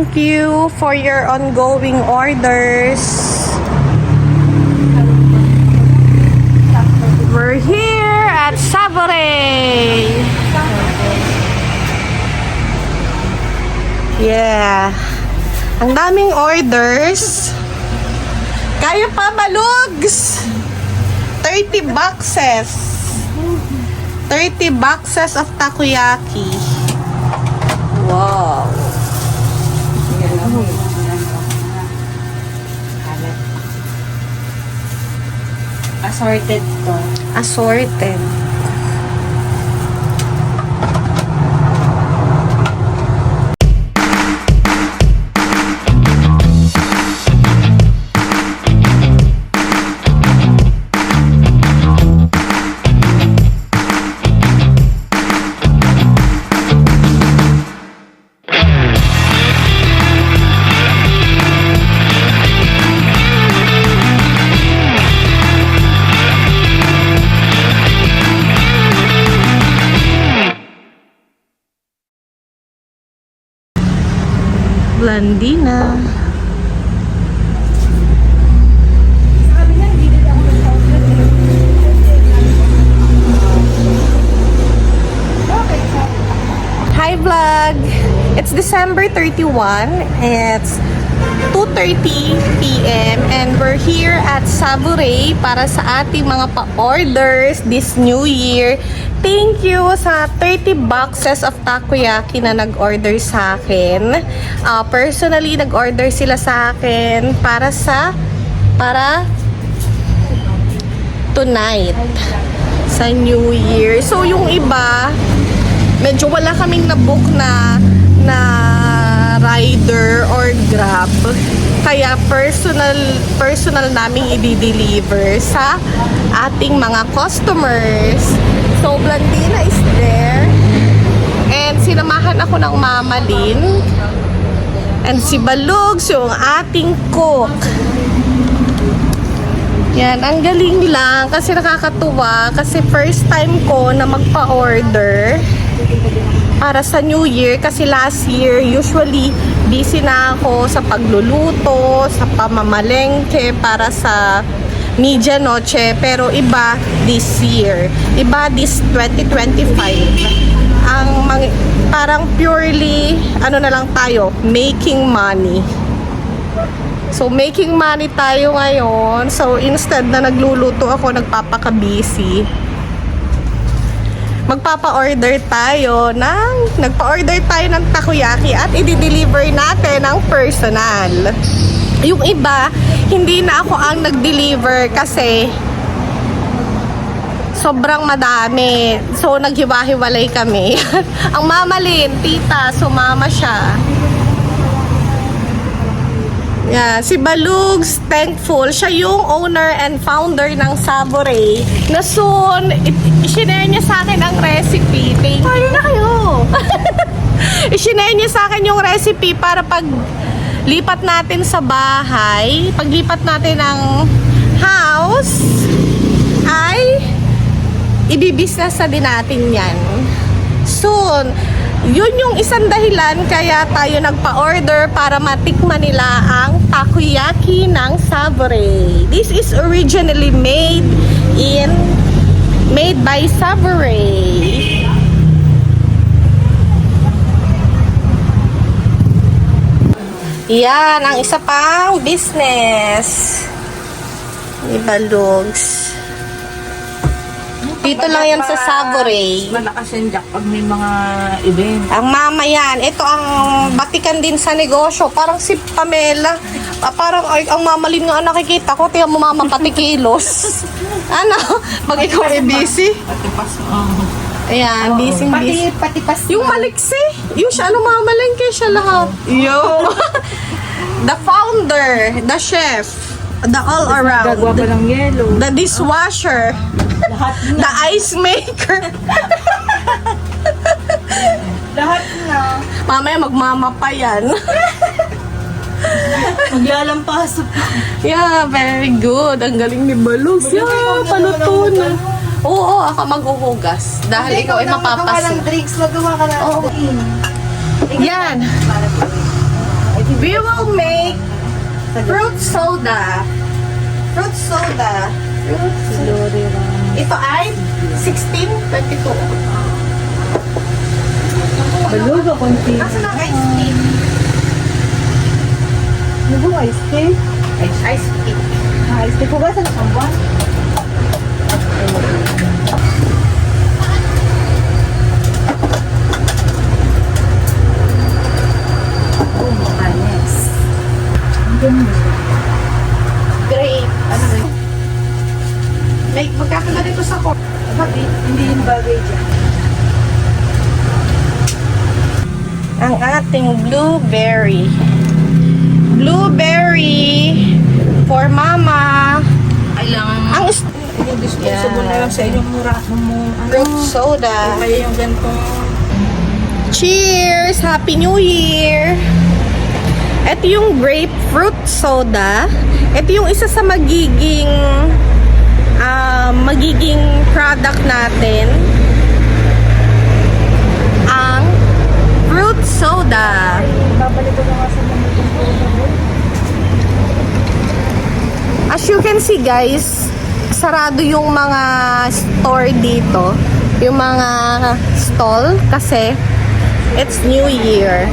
Thank you for your ongoing orders. We're here at Saboray. Yeah. Ang daming orders. Kaya pa malugs. 30 boxes. 30 boxes of takoyaki. Wow. Assorted to. Assorted. Blandina. Hi vlog! It's December 31. It's 2:30 p.m. and we're here at Saboray para sa ating mga pa-orders this new year. Thank you sa 30 boxes of takoyaki na nag-order sa akin. Personally, nag-order sila sa akin para tonight sa New Year. So yung iba, medyo wala kaming na-book na rider or grab. Kaya personal naming i-deliver sa ating mga customers. So, Blandina is there. And sinamahan ako ng Mama Lynn. And si Balugs, yung ating cook. Yan, ang galing lang. Kasi nakakatuwa. Kasi first time ko na magpa-order para sa New Year. Kasi last year, usually, busy na ako sa pagluluto, sa pamamalengke, para sa Media Noche, pero iba this year. Iba this 2025. Parang purely, ano na lang tayo, making money. So, making money tayo ngayon. So, instead na nagluluto ako, nagpapaka-busy. Magpapa-order tayo nagpa-order tayo ng takoyaki at i-deliver natin ng personal. Yung iba, hindi na ako ang nag-deliver kasi sobrang madami. So, naghiwa-hiwalay kami. Ang Mama Lynn, tita, sumama siya. Yeah, si Balugs, thankful. Siya yung owner and founder ng Saboray. Na soon, i-share niya sa akin ang recipe. Pwede na kayo! I-share niya sa akin yung recipe para pag lipat natin sa bahay, paglipat natin ng house, ay ibibisnes na din natin yan. Soon, yun yung isang dahilan kaya tayo nagpa-order para matikman nila ang takoyaki ng Saboray. This is originally made by Saboray. Yan, ang isa pang business ni Balugs. Dito lang yan sa Saboray. Malakas yung jack pag may mga event. Ang mama yan. Ito ang batikan din sa negosyo. Parang si Pamela. Parang ang Mama Lynn nga nakikita ko. Tingnan mo mama pati kilos. Ano? Pag ikaw ay busy. Patipas. Ayan, busy. Pati pas. Yung maliksi. Yung siya, ano Mama Lynn kaya siya lahat. Yo. The founder, the chef, the all around, Gagawa pa ng yelo. the dishwasher, Lahat na. the ice maker. Lahat na. Mamaya magmama pa yan. Maglalampaso pa. Yeah, very good. Ang galing ni Balugs. Yeah, paluto na. Oo, ako maghuhugas. Dahil ikaw ay Magawa mapapasin. ng drinks, magawa ka na. Oo. Yan. We will make fruit soda. Fruit soda. Ito ay 16, 22. Baluga, konti. Nasaan ang ice tea? Ano ba, ice tea? Ice tea. Ice tea ko ba sa nakambuan? Oh, makanis. Ang ganda siya. Grape. Ano ba yun? Like, magkakaganito sa ko. Bakit? Hindi yung bagay dyan. Ang ating blueberry. Blueberry for mama. Kailangan Ang yung disposable na lang sa inyong mura mo. fruit soda. Kaya yung gantong Cheers! Happy New Year! Ito yung grapefruit soda. Ito yung isa sa magiging product natin. Ang fruit soda. babalik ko na nga sa mga As you can see guys, sarado yung mga store dito. Yung mga stall kasi it's New Year.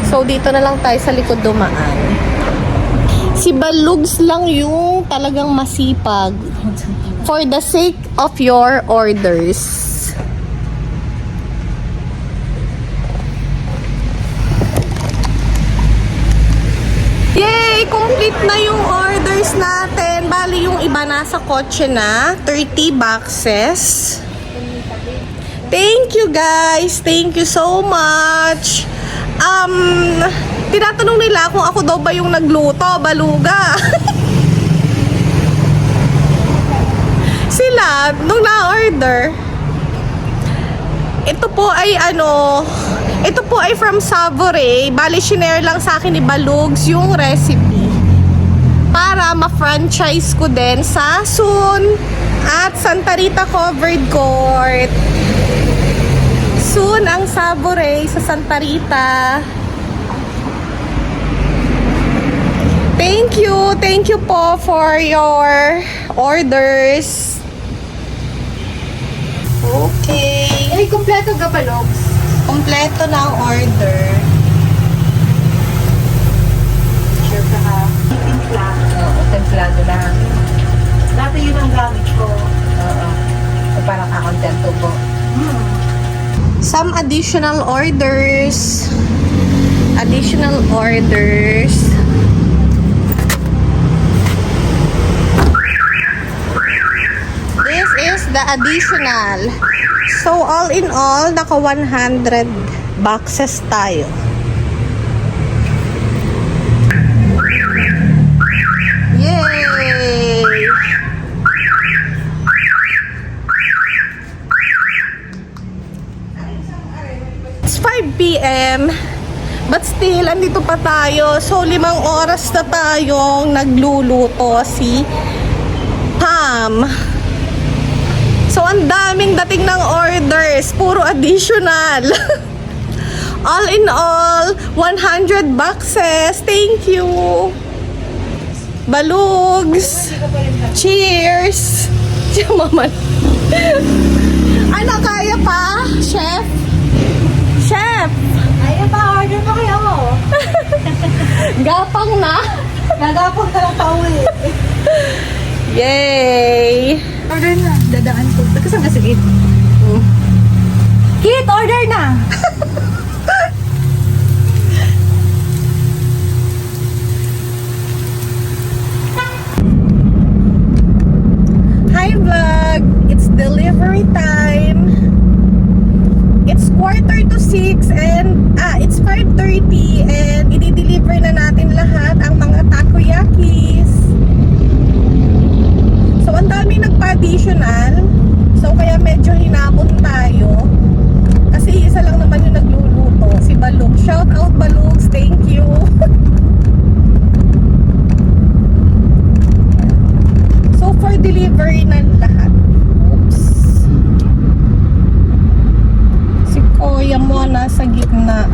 So dito na lang tayo sa likod dumaan. Si Balugs lang yung talagang masipag for the sake of your orders. Yay! Complete na yung orders natin. Bali yung iba nasa kotse na. 30 boxes. Thank you guys. Thank you so much. Tinatanong nila kung ako daw ba yung nagluto. Baluga. Sila, nung na-order, ito po ay from Savory. Bali, shinare lang sa akin ni Balugs yung recipe para ma-franchise ko din sa Soon at Santa Rita Covered Court. Soon ang Savory sa Santa Rita. Thank you. Thank you po for your orders. Okay. Ay, kompleto ka ba, Logs? Kompleto na ang order. Sure ka ha? Templado. Oo, templado lang. Dati yun ang gamit ko. Oo. So, parang kakontento po. Some additional orders. Additional orders. This is the additional. So, all in all, naka 100 boxes tayo. Yay! It's 5 p.m. But still, andito pa tayo. So, 5 oras na tayong nagluluto si Pam. So, ang daming dating ng orders. Puro additional. All in all, 100 boxes. Thank you. Balugs. Cheers. Siya maman. Ano, kaya pa? Chef? Chef! Ay, pa-order pa kayo. Gapang na. Gagapon ka lang pauwi. Yay! Order na. Dadaan ko. Kasama sa gate. Kit, order na! Hi vlog! It's delivery time. It's 5:45 and it's 5:30 and i-deliver na natin lahat ang mga takoyakis. So ang dami nagpa-additional. So kaya medyo hinabon tayo. Kasi isa lang naman yung nagluluto, si Balug. Shout out Balugs, thank you. So for delivery na lahat. Oops. Si Kuya mo nasa gitna.